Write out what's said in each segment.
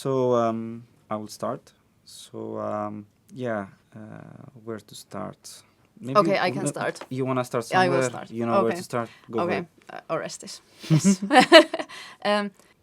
So I will start. So where to start? Maybe Okay, I can start. You want to start Yeah, somewhere? I will start. You know where Okay. to start? Go for Okay, it. Orestis. Yes.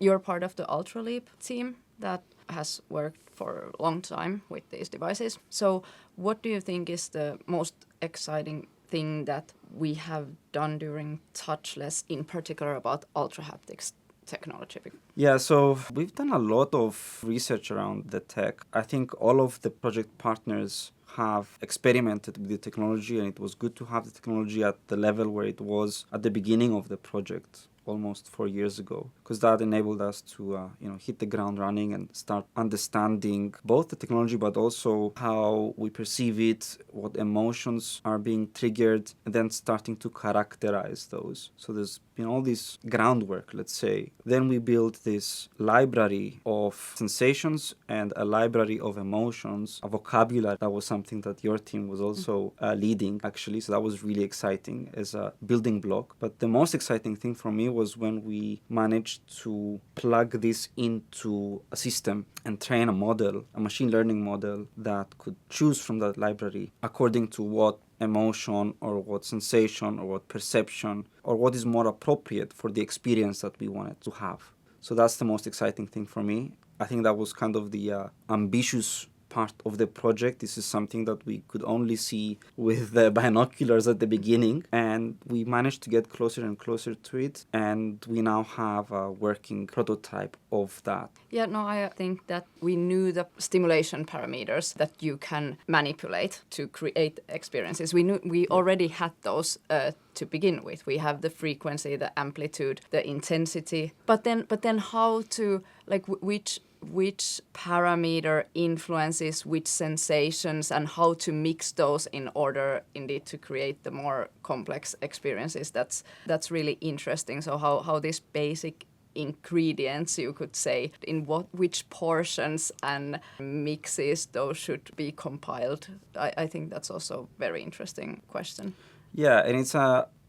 You're part of the Ultraleap team that has worked for a long time with these devices. So what do you think is the most exciting thing that we have done during Touchless, in particular about ultrahaptics technology? Yeah, so we've done a lot of research around the tech. I think all of the project partners have experimented with the technology, and it was good to have the technology at the level where it was at the beginning of the project almost 4 years ago, because that enabled us to hit the ground running and start understanding both the technology but also how we perceive it, what emotions are being triggered, and then starting to characterize those. So there's been all this groundwork, let's say. Then we built this library of sensations and a library of emotions, a vocabulary. That was something that your team was also leading, actually. So that was really exciting as a building block. But the most exciting thing for me was when we managed to plug this into a system and train a model, a machine learning model that could choose from that library according to what emotion or what sensation or what perception or what is more appropriate for the experience that we wanted to have. So that's the most exciting thing for me. I think that was kind of the ambitious part of the project. This is something that we could only see with the binoculars at the beginning, and we managed to get closer and closer to it, and we now have a working prototype of that. Yeah, no, I think that we knew the stimulation parameters that you can manipulate to create experiences. We already had those to begin with. We have the frequency, the amplitude, the intensity, but then how to, like, which parameter influences which sensations and how to mix those in order indeed to create the more complex experiences. That's really interesting. So how these basic ingredients, you could say, in which portions and mixes those should be compiled. I think that's also a very interesting question. Yeah, and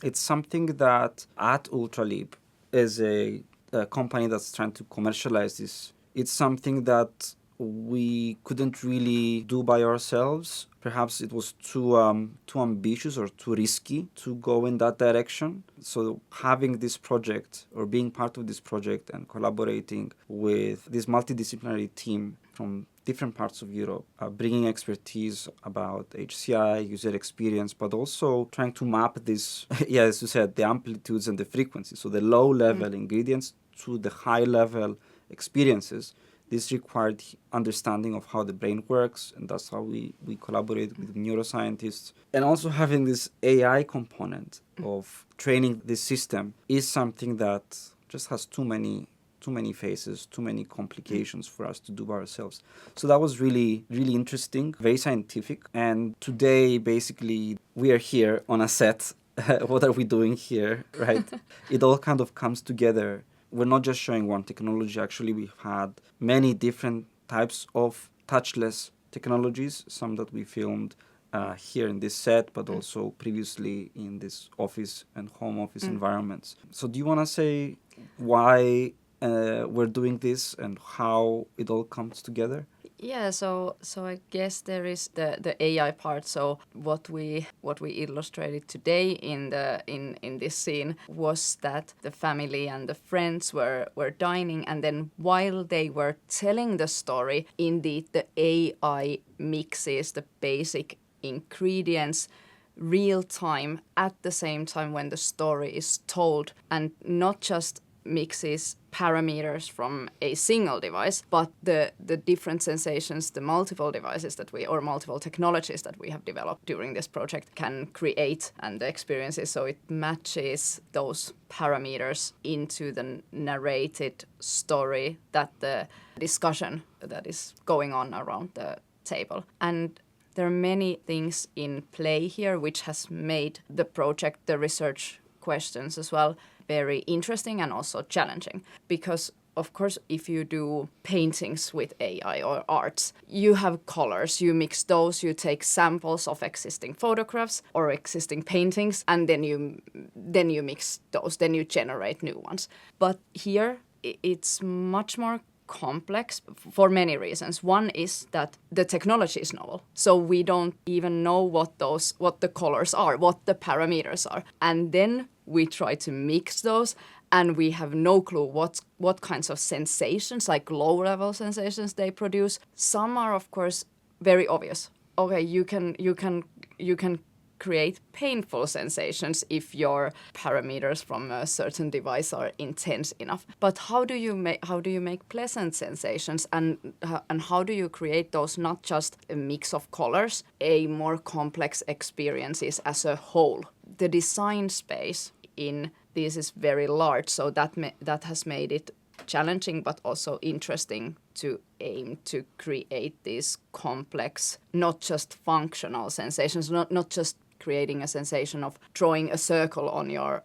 it's something that at Ultraleap is a company that's trying to commercialize this. It's something that we couldn't really do by ourselves. Perhaps it was too ambitious or too risky to go in that direction. So having this project or being part of this project and collaborating with this multidisciplinary team from different parts of Europe, bringing expertise about HCI, user experience, but also trying to map this, as you said, the amplitudes and the frequencies. So the low-level ingredients to the high-level experiences. This required understanding of how the brain works, and that's how we collaborate with neuroscientists. And also having this AI component of training this system is something that just has too many phases, too many complications for us to do by ourselves. So that was really, really interesting, very scientific. And today, basically, we are here on a set. What are we doing here, right? It all kind of comes together. We're not just showing one technology. Actually, we've had many different types of touchless technologies, some that we filmed here in this set, but also previously in this office and home office environments. So do you want to say why we're doing this and how it all comes together? Yeah, so I guess there is the AI part. So what we illustrated today in this scene was that the family and the friends were dining, and then while they were telling the story, indeed the AI mixes the basic ingredients real time at the same time when the story is told, and not just mixes parameters from a single device, but the different sensations, the multiple devices or multiple technologies that we have developed during this project can create and the experiences. So it matches those parameters into the narrated story that the discussion that is going on around the table. And there are many things in play here which has made the project, the research questions as well, very interesting and also challenging. Because, of course, if you do paintings with AI or arts, you have colors, you mix those, you take samples of existing photographs or existing paintings, and then you mix those, then you generate new ones. But here, it's much more complex for many reasons. One is that the technology is novel, so we don't even know what the colors are, what the parameters are, and then we try to mix those, and we have no clue what kinds of sensations, like low-level sensations, they produce. Some are, of course, very obvious. Okay, you can create painful sensations if your parameters from a certain device are intense enough. But how do you make pleasant sensations, and how do you create those, not just a mix of colors, a more complex experiences as a whole? The design space in this is very large, so that has made it challenging but also interesting to aim to create these complex, not just functional sensations, not just creating a sensation of drawing a circle on your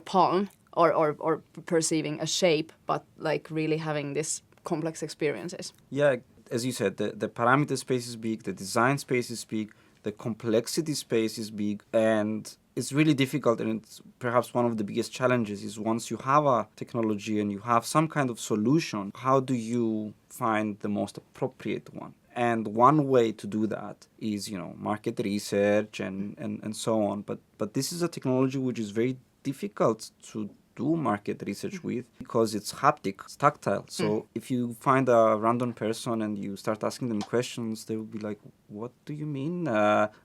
palm or perceiving a shape, but like really having this complex experiences. Yeah, as you said, the parameter space is big, the design space is big, the complexity space is big, and it's really difficult, and it's perhaps one of the biggest challenges is once you have a technology and you have some kind of solution, how do you find the most appropriate one? And one way to do that is, market research and so on. But this is a technology which is very difficult to do market research with because it's haptic, it's tactile. So if you find a random person and you start asking them questions, they will be like, what do you mean?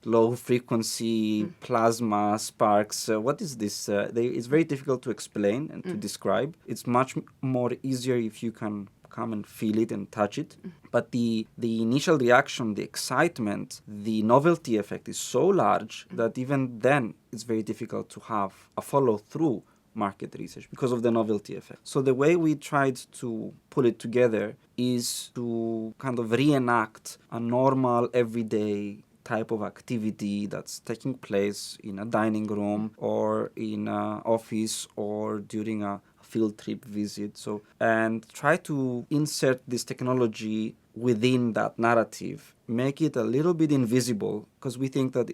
Low frequency plasma sparks. What is this? It's very difficult to explain and to describe. It's much more easier if you can come and feel it and touch it. But the initial reaction, the excitement, the novelty effect is so large that even then it's very difficult to have a follow-through market research because of the novelty effect. So the way we tried to pull it together is to kind of reenact a normal, everyday type of activity that's taking place in a dining room or in an office or during a field trip visit. So, and try to insert this technology within that narrative, make it a little bit invisible, because we think that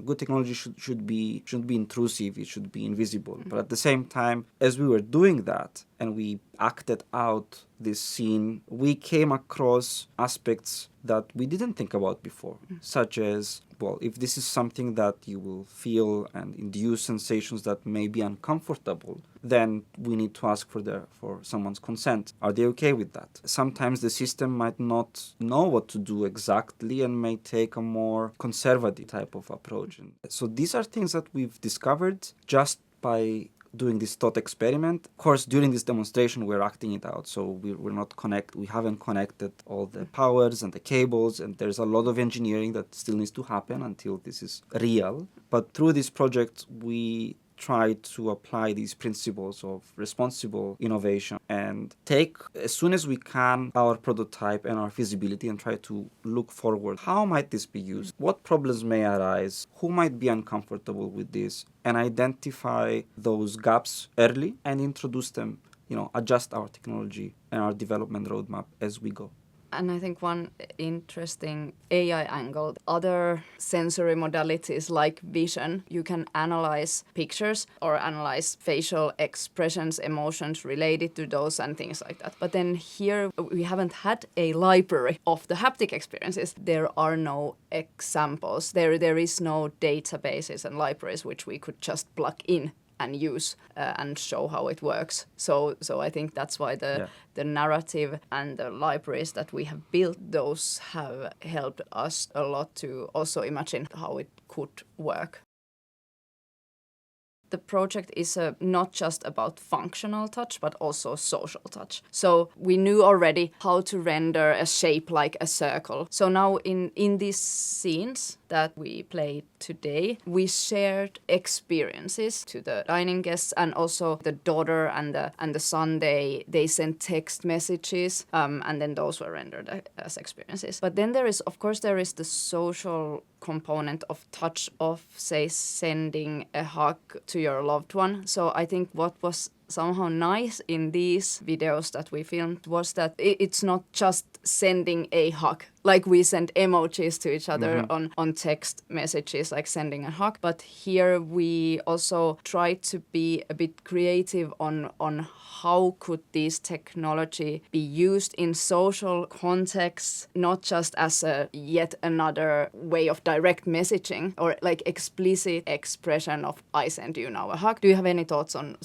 good technology shouldn't be intrusive, it should be invisible. But at the same time, as we were doing that and we acted out this scene, we came across aspects that we didn't think about before, such as, well, if this is something that you will feel and induce sensations that may be uncomfortable, then we need to ask for someone's consent. Are they okay with that? Sometimes the system might not know what to do exactly and may take a more conservative type of approach. And so these are things that we've discovered just by doing this thought experiment. Of course, during this demonstration, we're acting it out, so we haven't connected all the powers and the cables, and there's a lot of engineering that still needs to happen until this is real. But through this project, we try to apply these principles of responsible innovation and take, as soon as we can, our prototype and our feasibility and try to look forward. How might this be used? What problems may arise? Who might be uncomfortable with this? And identify those gaps early and introduce them, adjust our technology and our development roadmap as we go. And I think one interesting AI angle, other sensory modalities like vision, you can analyze pictures or analyze facial expressions, emotions related to those and things like that. But then here we haven't had a library of the haptic experiences. There are no examples. There is no databases and libraries which we could just plug in and use and show how it works. So I think that's why the narrative and the libraries that we have built, those have helped us a lot to also imagine how it could work. The project is not just about functional touch, but also social touch. So we knew already how to render a shape like a circle. So now in these scenes that we played today, we shared experiences to the dining guests, and also the daughter and the son, they sent text messages, and then those were rendered as experiences. But then there is the social component of touch, of, say, sending a hug to your loved one. So I think what was somehow nice in these videos that we filmed was that it's not just sending a hug. Like we send emojis to each other on text messages, like sending a hug. But here we also try to be a bit creative on how could this technology be used in social contexts, not just as a yet another way of direct messaging or like explicit expression of I send you now a hug. Do you have any thoughts on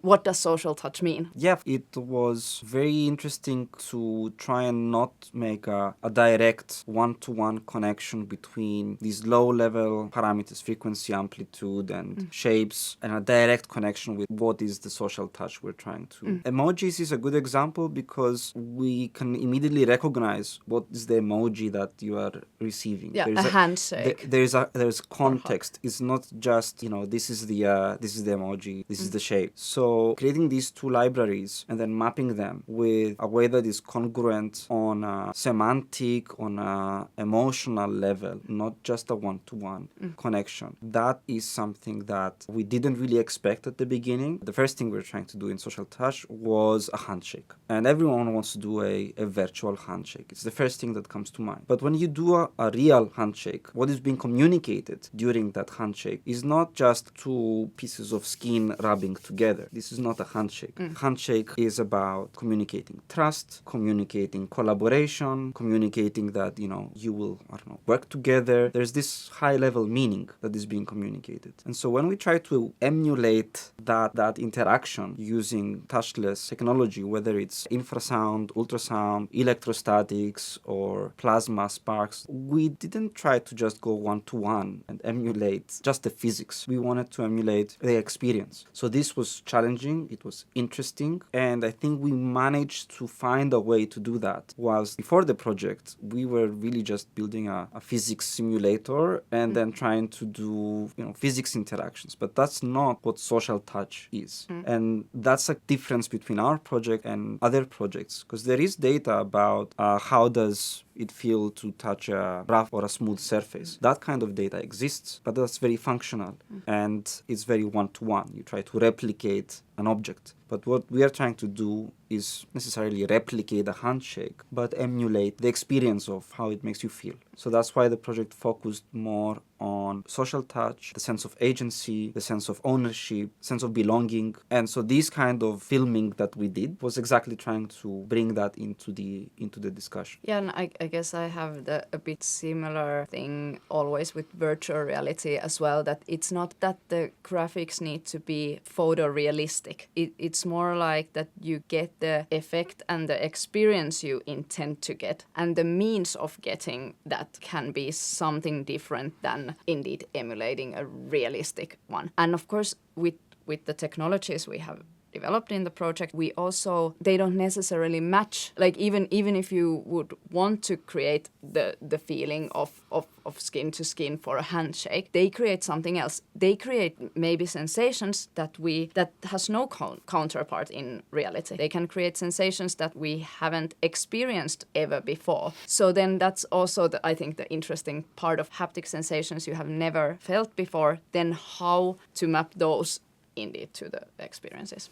what does social touch mean? Yeah, it was very interesting to try and not make a direct one-to-one connection between these low-level parameters, frequency, amplitude, and shapes, and a direct connection with what is the social touch we're trying to. Emojis is a good example because we can immediately recognize what is the emoji that you are receiving. Yeah, a handshake. There's context. It's not just, this is the emoji, this is the shape. So creating these two libraries and then mapping them with a way that is congruent on a semantic, on a emotional level, not just a one-to-one connection. That is something that we didn't really expect at the beginning. The first thing we were trying to do in social touch was a handshake. And everyone wants to do a virtual handshake. It's the first thing that comes to mind. But when you do a real handshake, what is being communicated during that handshake is not just two pieces of skin rubbing together. This is not a handshake. Handshake is about communicating trust, communicating collaboration, communicating that, you will, work together. There's this high-level meaning that is being communicated. And so when we try to emulate that interaction using touchless technology, whether it's infrasound, ultrasound, electrostatics, or plasma sparks, we didn't try to just go one-to-one and emulate just the physics. We wanted to emulate the experience. So this was challenging, it was interesting, and I think we managed to find a way to do that. Whilst before the project, we were really just building a physics simulator and then trying to do, physics interactions. But that's not what social touch is. And that's a difference between our project and other projects, because there is data about how does it feel to touch a rough or a smooth surface. That kind of data exists, but that's very functional and it's very one-to-one. You try to replicate an object. But what we are trying to do is necessarily replicate a handshake, but emulate the experience of how it makes you feel. So that's why the project focused more on social touch, the sense of agency, the sense of ownership, sense of belonging. And so this kind of filming that we did was exactly trying to bring that into the discussion. Yeah, and I guess I have a bit similar thing always with virtual reality as well, that it's not that the graphics need to be photorealistic. It's more like that you get the effect and the experience you intend to get, and the means of getting that can be something different than indeed emulating a realistic one. And of course, with the technologies we have developed in the project, they don't necessarily match. Like even if you would want to create the feeling of skin to skin for a handshake, they create something else. They create maybe sensations that has no counterpart in reality. They can create sensations that we haven't experienced ever before. So then that's also I think the interesting part of haptic sensations you have never felt before, then how to map those indeed to the experiences.